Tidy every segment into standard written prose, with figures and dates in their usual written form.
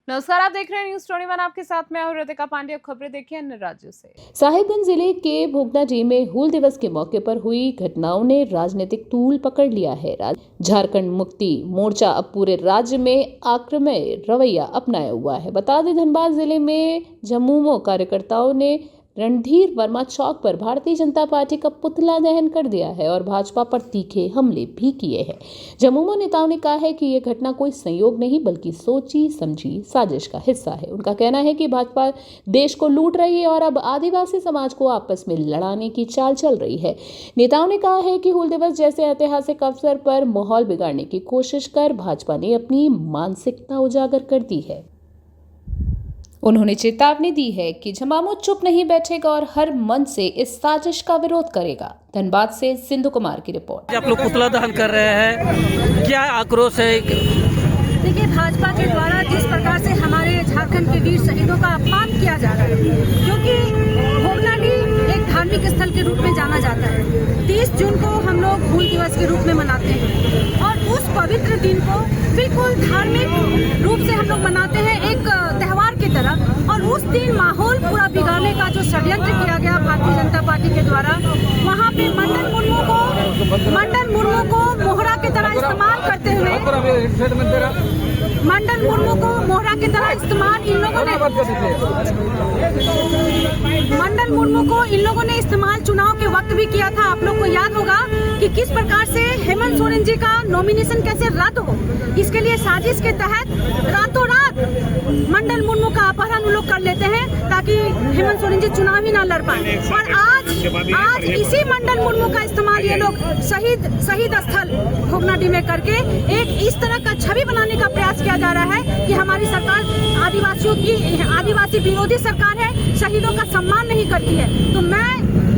नमस्कार, आप देख रहे हैं न्यूज़ 21। आपके साथ मैं हूं रितिका पांडे। अब खबरें देखिए अन्य राज्यों से। साहिबगंज जिले के भोगनाडीह में हूल दिवस के मौके पर हुई घटनाओं ने राजनीतिक तूल पकड़ लिया है। झारखंड मुक्ति मोर्चा अब पूरे राज्य में आक्रमय रवैया अपनाया हुआ है। बता दें, धनबाद जिले में झमुमो कार्यकर्ताओं ने रणधीर वर्मा चौक पर भारतीय जनता पार्टी का पुतला दहन कर दिया है और भाजपा पर तीखे हमले भी किए हैं। झमुमो नेताओं ने कहा है कि यह घटना कोई संयोग नहीं बल्कि सोची समझी साजिश का हिस्सा है। उनका कहना है कि भाजपा देश को लूट रही है और अब आदिवासी समाज को आपस में लड़ाने की चाल चल रही है। नेताओं ने कहा है कि हूल दिवस जैसे ऐतिहासिक अवसर पर माहौल बिगाड़ने की कोशिश कर भाजपा ने अपनी मानसिकता उजागर कर दी है। उन्होंने चेतावनी दी है कि झमामो चुप नहीं बैठेगा और हर मन से इस साजिश का विरोध करेगा। धनबाद से सिंधु कुमार की रिपोर्ट। आप लोग पुतला दहन कर रहे हैं, क्या आक्रोश है? देखिए, भाजपा के द्वारा जिस प्रकार से हमारे झारखंड के वीर शहीदों का अपमान किया जा रहा है, क्योंकि भोगनाडीह एक धार्मिक स्थल के रूप में जाना जाता है। 30 जून को हम लोग हूल दिवस के रूप में मनाते हैं और उस पवित्र दिन को बिल्कुल धार्मिक रूप से हम लोग मनाते हैं, एक त्योहार की तरह। और उस दिन माहौल पूरा बिगाड़ने का जो षड्यंत्र किया गया भारतीय जनता पार्टी के द्वारा, वहाँ पे मंडल मुर्मू को मोहरा की तरह इस्तेमाल करते हुए मंडल मुर्मू को मोहरा की तरह इस्तेमाल इन लोगों ने इस्तेमाल चुनाव के वक्त भी किया था। आप लोग को याद होगा कि किस प्रकार से हेमंत सोरेन जी का नॉमिनेशन कैसे रद्द हो, इसके लिए साजिश के तहत रातों रात मंडल मुर्मू का अपहरण लोग कर लेते हैं ताकि हेमंत सोरेन जी चुनाव ही ना लड़ पाए। और आज इसी मंडल मुर्मू का इस्तेमाल ये लोग शहीद स्थल भोगनाडीह में करके एक इस तरह का छवि बनाने का प्रयास किया जा रहा है कि हमारी सरकार आदिवासी विरोधी सरकार है, शहीदों का सम्मान नहीं करती है। तो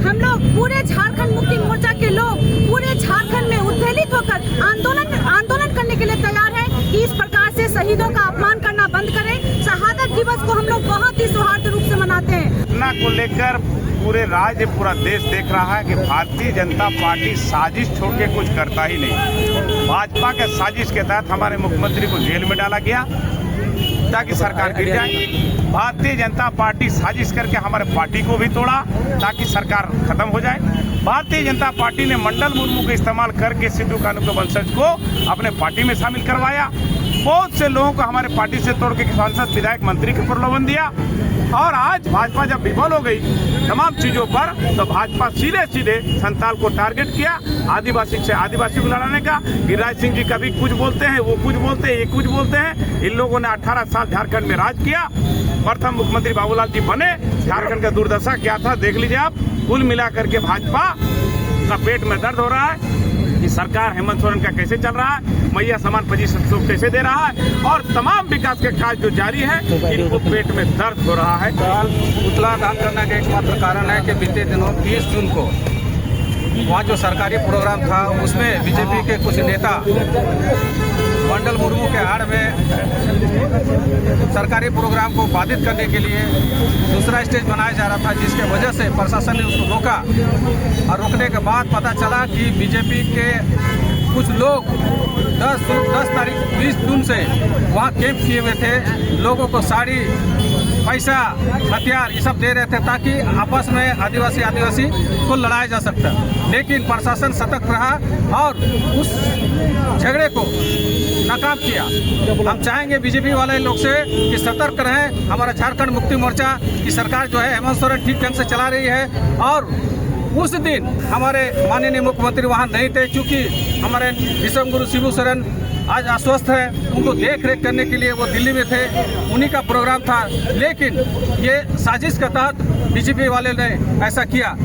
हम लोग पूरे झारखंड मुक्ति मोर्चा के लोग पूरे झारखंड में उत्तेजित होकर आंदोलन करने के लिए तैयार है कि इस प्रकार से शहीदों का अपमान करना बंद करें। शहादत दिवस को हम लोग बहुत ही सौहार्द रूप से मनाते हैं। घटना को लेकर पूरे राज्य पूरा देश देख रहा है कि भारतीय जनता पार्टी साजिश छोड़ के कुछ करता ही नहीं। भाजपा के साजिश के तहत हमारे मुख्यमंत्री को जेल में डाला गया ताकि सरकार गिर जाए। भारतीय जनता पार्टी साजिश करके हमारे पार्टी को भी तोड़ा ताकि सरकार खत्म हो जाए। भारतीय जनता पार्टी ने मंडल मुर्मू का इस्तेमाल करके सिद्धू कानू के वंशज को अपने पार्टी में शामिल करवाया। बहुत से लोगों को हमारे पार्टी से तोड़ के सांसद विधायक मंत्री को प्रलोभन दिया। और आज भाजपा जब विफल हो गई तमाम चीजों पर, तो भाजपा सीधे संताल को टारगेट किया, आदिवासी को लड़ाने का। गिरिराज सिंह जी कभी कुछ बोलते हैं, वो कुछ बोलते हैं, ये कुछ बोलते हैं। इन लोगों ने 18 साल झारखंड में राज किया। प्रथम मुख्यमंत्री बाबूलाल जी बने। झारखंड का दुर्दशा क्या था देख लीजिए आप। कुल मिलाकर के भाजपा का पेट में दर्द हो रहा है कि सरकार हेमंत सोरेन का कैसे चल रहा है, मैया समान पोजीशन कैसे दे रहा है, और तमाम विकास के कार्य जो जारी है, इनको पेट में दर्द हो रहा है। पुतला दहन करने का एकमात्र कारण है कि बीते दिनों 30 जून को वहाँ जो सरकारी प्रोग्राम था उसमें बीजेपी के कुछ नेता मंडल मुर्मू के आड़ में सरकारी प्रोग्राम को बाधित करने के लिए दूसरा स्टेज बनाया जा रहा था, जिसके वजह से प्रशासन ने उसको रोका। और रोकने के बाद पता चला कि बीजेपी के कुछ लोग 20 जून से वहाँ कैंप किए हुए थे। लोगों को साड़ी, पैसा, हथियार ये सब दे रहे थे ताकि आपस में आदिवासी को लड़ाया जा सकता। लेकिन प्रशासन सतर्क रहा और उस झगड़े को नाकाम किया। हम चाहेंगे बीजेपी वाले लोग से कि सतर्क रहें। हमारा झारखंड मुक्ति मोर्चा की सरकार जो है हेमंत सोरेन ठीक ढंग से चला रही है। और उस दिन हमारे माननीय मुख्यमंत्री वहाँ नहीं थे, क्योंकि हमारे विश्वगुरु शिबू सोरेन आज अस्वस्थ है। उनको देख रेख करने के लिए वो दिल्ली में थे, उन्हीं का प्रोग्राम था। लेकिन ये साजिश के तहत बीजेपी वाले ने ऐसा किया।